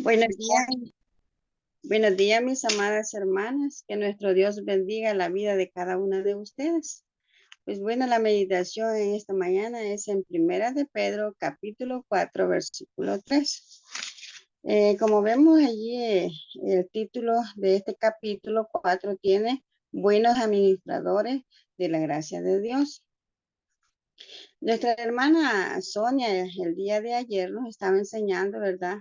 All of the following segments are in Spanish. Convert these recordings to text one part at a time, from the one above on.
Buenos días, buenos días, mis amadas hermanas. Que nuestro Dios bendiga la vida de cada una de ustedes. Pues bueno, la meditación en esta mañana es en Primera de Pedro, capítulo 4, versículo 3. Como vemos allí, el título de este capítulo 4 tiene Buenos administradores de la gracia de Dios. Nuestra hermana Sonia el día de ayer nos estaba enseñando, ¿verdad?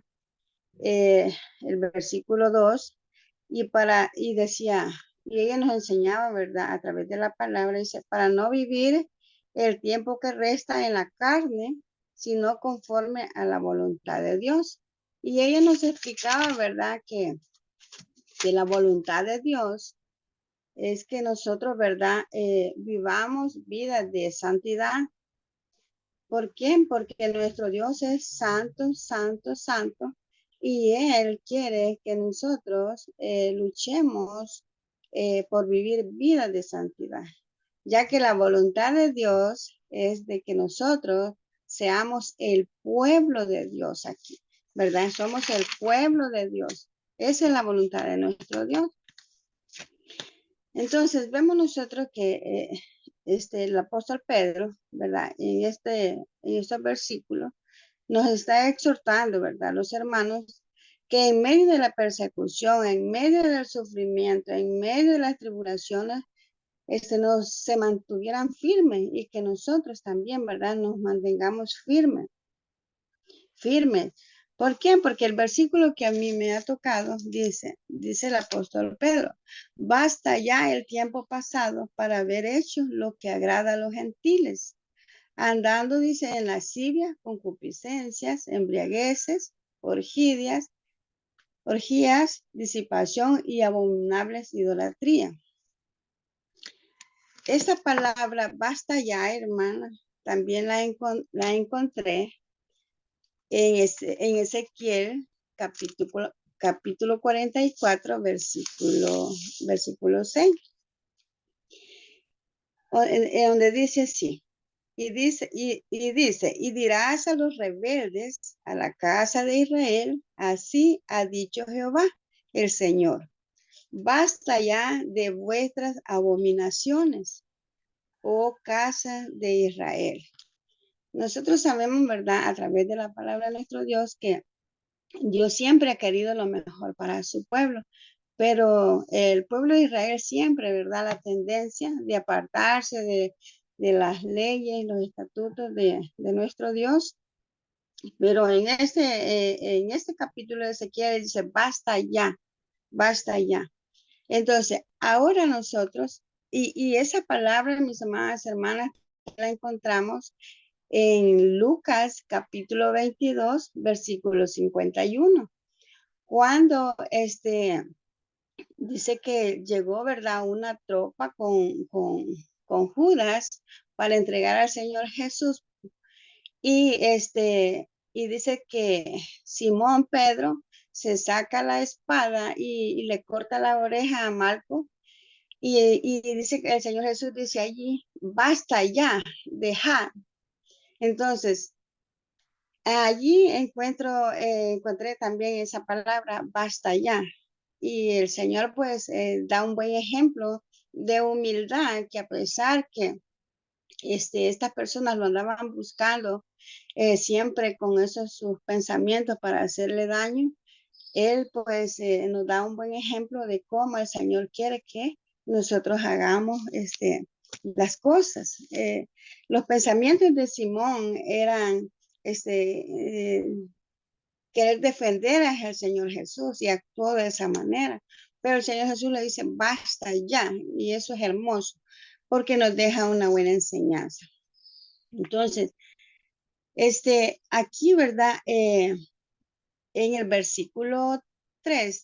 El versículo 2 y decía, y ella nos enseñaba, ¿verdad? A través de la palabra, dice, para no vivir el tiempo que resta en la carne, sino conforme a la voluntad de Dios. Y ella nos explicaba, ¿verdad? Que la voluntad de Dios es que nosotros, ¿verdad? Vivamos vidas de santidad. ¿Por qué? Porque nuestro Dios es santo, santo, santo. Y Él quiere que nosotros luchemos por vivir vidas de santidad, ya que la voluntad de Dios es de que nosotros seamos el pueblo de Dios aquí, ¿verdad? Somos el pueblo de Dios. Esa es la voluntad de nuestro Dios. Entonces, vemos nosotros que el apóstol Pedro, ¿verdad? En estos versículos, nos está exhortando, ¿verdad? Los hermanos, que en medio de la persecución, en medio del sufrimiento, en medio de las tribulaciones, se mantuvieran firmes y que nosotros también, ¿verdad? Nos mantengamos firmes. ¿Por qué? Porque el versículo que a mí me ha tocado dice el apóstol Pedro, basta ya el tiempo pasado para haber hecho lo que agrada a los gentiles, andando, dice, en lascivia, concupiscencias, embriagueces, orgías, disipación y abominables idolatría. Esa palabra basta ya, hermana, también la encontré en Ezequiel capítulo 44, versículo 6, donde dice así, y dirás a los rebeldes, a la casa de Israel, así ha dicho Jehová, el Señor, basta ya de vuestras abominaciones, oh casa de Israel. Nosotros sabemos, ¿verdad? A través de la palabra de nuestro Dios, que Dios siempre ha querido lo mejor para su pueblo, pero el pueblo de Israel siempre, ¿verdad? La tendencia de apartarse de las leyes y los estatutos de nuestro Dios. Pero en este capítulo de Ezequiel dice, basta ya, basta ya. Entonces, ahora nosotros, y esa palabra, mis amadas hermanas, la encontramos en Lucas capítulo 22, versículo 51, cuando dice que llegó, ¿verdad? Una tropa con Judas para entregar al Señor Jesús. Y y dice que Simón Pedro se saca la espada y le corta la oreja a Marco. Y dice que el Señor Jesús dice allí, basta ya, deja. Entonces, allí encontré también esa palabra, basta ya. Y el Señor pues da un buen ejemplo de humildad, que a pesar que estas personas lo andaban buscando siempre con esos sus pensamientos para hacerle daño, Él pues nos da un buen ejemplo de cómo el Señor quiere que nosotros hagamos las cosas. Los pensamientos de Simón eran eh, querer defender al Señor Jesús y actuó de esa manera. Pero el Señor Jesús le dice, basta ya. Y eso es hermoso porque nos deja una buena enseñanza. Entonces, aquí, ¿verdad? En el versículo 3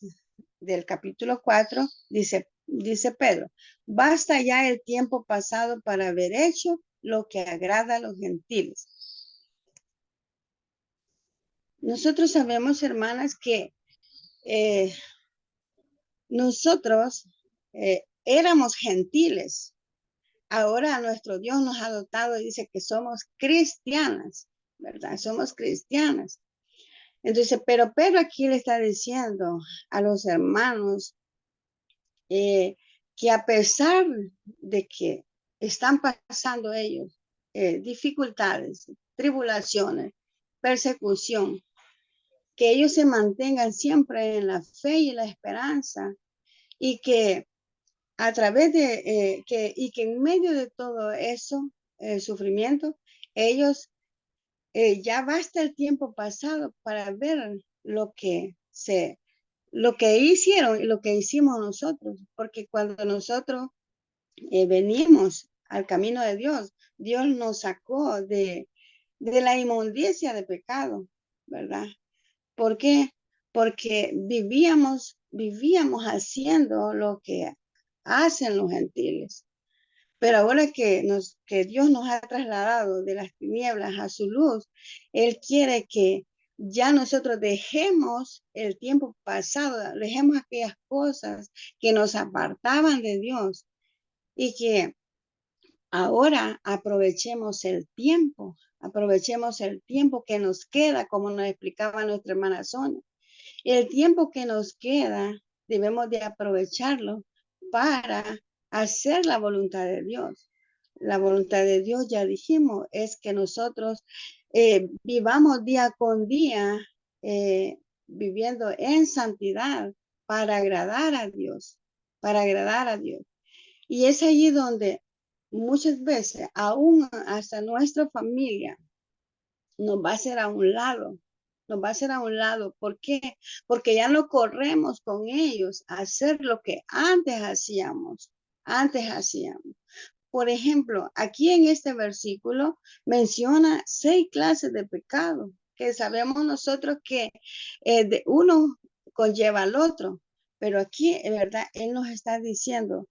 del capítulo 4 dice Pedro, basta ya el tiempo pasado para haber hecho lo que agrada a los gentiles. Nosotros sabemos, hermanas, que nosotros éramos gentiles. Ahora nuestro Dios nos ha dotado y dice que somos cristianas, ¿verdad? Somos cristianas. Entonces, pero Pedro aquí le está diciendo a los hermanos que a pesar de que están pasando ellos dificultades, tribulaciones, persecución, que ellos se mantengan siempre en la fe y la esperanza y que a través de que en medio de todo eso, el sufrimiento, ellos ya basta el tiempo pasado para ver lo que hicieron y lo que hicimos nosotros, porque cuando nosotros venimos al camino de Dios, Dios nos sacó de la inmundicia de pecado, ¿verdad? ¿Por qué? Porque vivíamos haciendo lo que hacen los gentiles. Pero ahora que Dios nos ha trasladado de las tinieblas a su luz, Él quiere que ya nosotros dejemos el tiempo pasado, dejemos aquellas cosas que nos apartaban de Dios y que ahora aprovechemos el tiempo que nos queda, como nos explicaba nuestra hermana Sonia. El tiempo que nos queda debemos de aprovecharlo para hacer la voluntad de Dios. La voluntad de Dios, ya dijimos, es que nosotros vivamos día con día viviendo en santidad para agradar a Dios, para agradar a Dios. Y es allí donde muchas veces, aún hasta nuestra familia, nos va a hacer a un lado, nos va a hacer a un lado. ¿Por qué? Porque ya no corremos con ellos a hacer lo que antes hacíamos. Por ejemplo, aquí en este versículo menciona 6 clases de pecado que sabemos nosotros que de uno conlleva al otro, pero aquí, en verdad, Él nos está diciendo,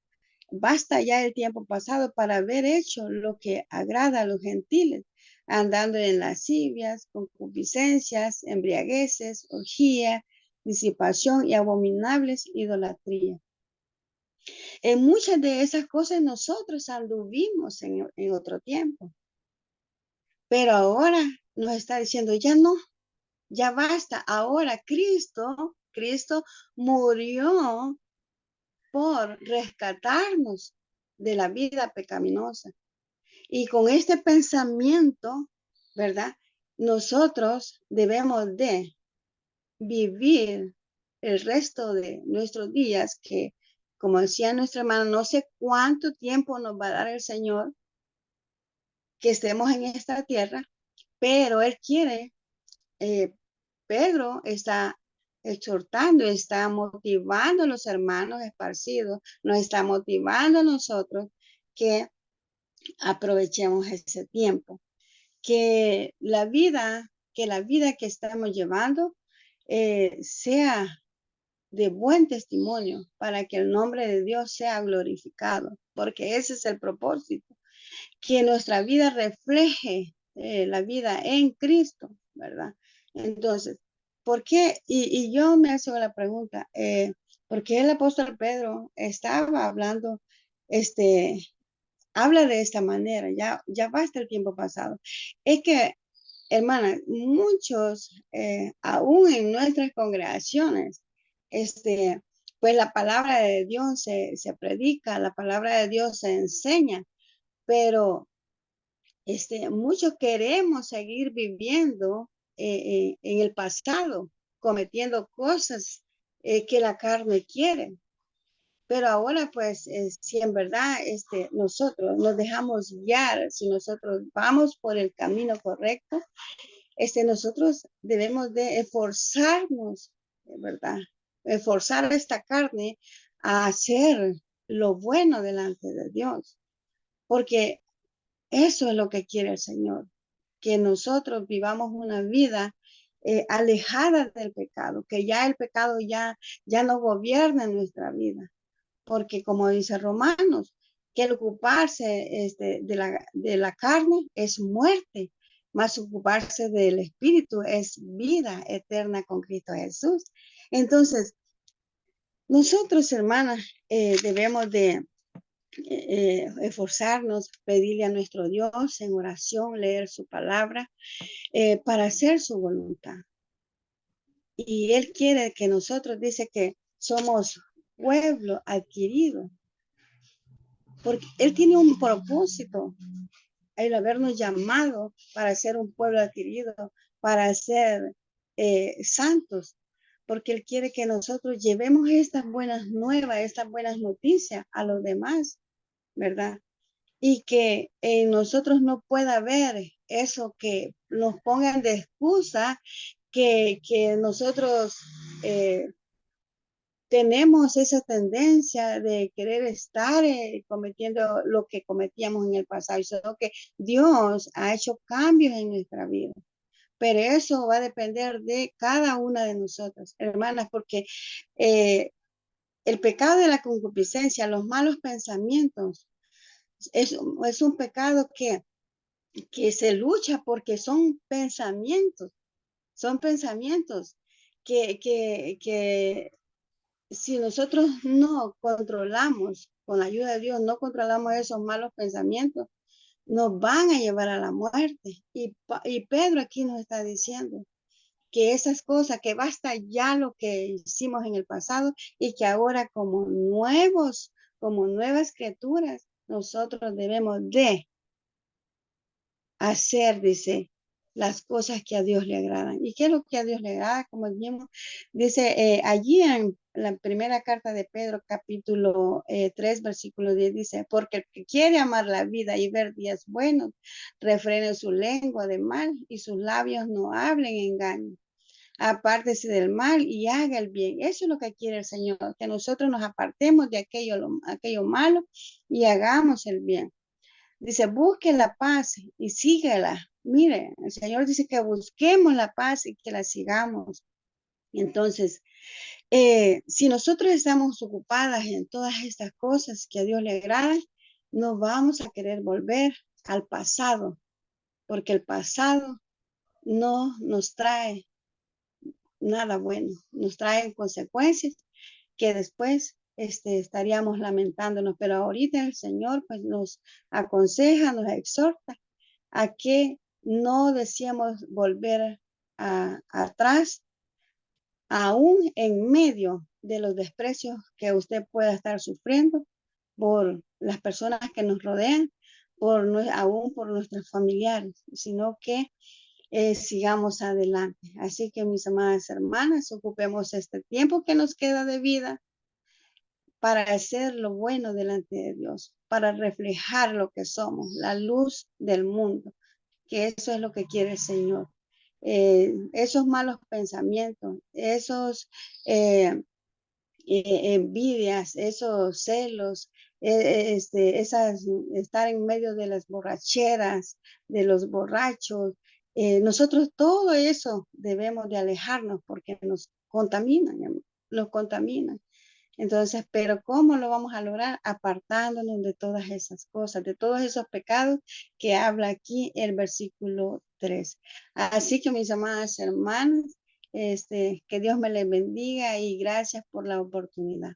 basta ya el tiempo pasado para haber hecho lo que agrada a los gentiles, andando en lascivias, concupiscencias, embriagueces, orgía, disipación y abominables idolatría. En muchas de esas cosas nosotros anduvimos en otro tiempo, pero ahora nos está diciendo, ya no, ya basta. Ahora Cristo murió por rescatarnos de la vida pecaminosa. Y con este pensamiento, ¿verdad? Nosotros debemos de vivir el resto de nuestros días, que como decía nuestra hermana, no sé cuánto tiempo nos va a dar el Señor que estemos en esta tierra, pero Él quiere, eh, Pedro está exhortando, está motivando a los hermanos esparcidos, nos está motivando a nosotros que aprovechemos ese tiempo, que la vida que estamos llevando sea de buen testimonio para que el nombre de Dios sea glorificado, porque ese es el propósito, que nuestra vida refleje la vida en Cristo, ¿verdad? Entonces, ¿por qué? Y yo me hago la pregunta, ¿por qué el apóstol Pedro estaba hablando, este, habla de esta manera? Ya basta el tiempo pasado. Es que, hermana, muchos, aún en nuestras congregaciones, pues la palabra de Dios se predica, la palabra de Dios se enseña, pero muchos queremos seguir viviendo en el pasado, cometiendo cosas que la carne quiere. Pero ahora, pues, si en verdad nosotros nos dejamos guiar, si nosotros vamos por el camino correcto, nosotros debemos de esforzarnos, ¿verdad? Esforzar esta carne a hacer lo bueno delante de Dios, porque eso es lo que quiere el Señor, que nosotros vivamos una vida alejada del pecado, que ya el pecado ya no gobierna en nuestra vida, porque como dice Romanos, que el ocuparse de la carne es muerte, más ocuparse del espíritu es vida eterna con Cristo Jesús. Entonces, nosotros, hermanas, debemos de esforzarnos, pedirle a nuestro Dios en oración, leer su palabra, para hacer su voluntad. Y Él quiere que nosotros, dice que somos pueblo adquirido, porque Él tiene un propósito, el habernos llamado para ser un pueblo adquirido, para ser santos, porque Él quiere que nosotros llevemos estas buenas nuevas, estas buenas noticias a los demás, ¿verdad? Y que en nosotros no pueda haber eso que nos pongan de excusa, que nosotros tenemos esa tendencia de querer estar cometiendo lo que cometíamos en el pasado, sino que Dios ha hecho cambios en nuestra vida. Pero eso va a depender de cada una de nosotras, hermanas, porque eh, el pecado de la concupiscencia, los malos pensamientos, es un pecado que se lucha porque son pensamientos que si nosotros no controlamos, con la ayuda de Dios, no controlamos esos malos pensamientos, nos van a llevar a la muerte. Y Pedro aquí nos está diciendo que esas cosas, que basta ya lo que hicimos en el pasado y que ahora como nuevas criaturas, nosotros debemos de hacer, dice, las cosas que a Dios le agradan. ¿Y qué es lo que a Dios le agrada? Como vimos, dice allí en la primera carta de Pedro, capítulo 3, versículo 10, dice, porque el que quiere amar la vida y ver días buenos, refrene su lengua de mal y sus labios no hablen engaño. Apártese del mal y haga el bien. Eso es lo que quiere el Señor, que nosotros nos apartemos de aquello malo y hagamos el bien. Dice, busque la paz y síguela. Mire, el Señor dice que busquemos la paz y que la sigamos. Entonces, si nosotros estamos ocupadas en todas estas cosas que a Dios le agradan, no vamos a querer volver al pasado, porque el pasado no nos trae nada bueno, nos trae consecuencias que después estaríamos lamentándonos, pero ahorita el Señor pues nos aconseja, nos exhorta a que no deseamos volver atrás, aún en medio de los desprecios que usted pueda estar sufriendo por las personas que nos rodean, aún por nuestros familiares, sino que sigamos adelante. Así que mis amadas hermanas, ocupemos este tiempo que nos queda de vida para hacer lo bueno delante de Dios, para reflejar lo que somos, la luz del mundo, que eso es lo que quiere el Señor. Esos malos pensamientos, esos envidias, esos celos, estar en medio de las borracheras, de los borrachos, nosotros todo eso debemos de alejarnos porque nos contaminan, nos contaminan. Entonces, pero ¿cómo lo vamos a lograr? Apartándonos de todas esas cosas, de todos esos pecados que habla aquí el versículo 3. Así que mis amadas hermanas, que Dios me les bendiga y gracias por la oportunidad.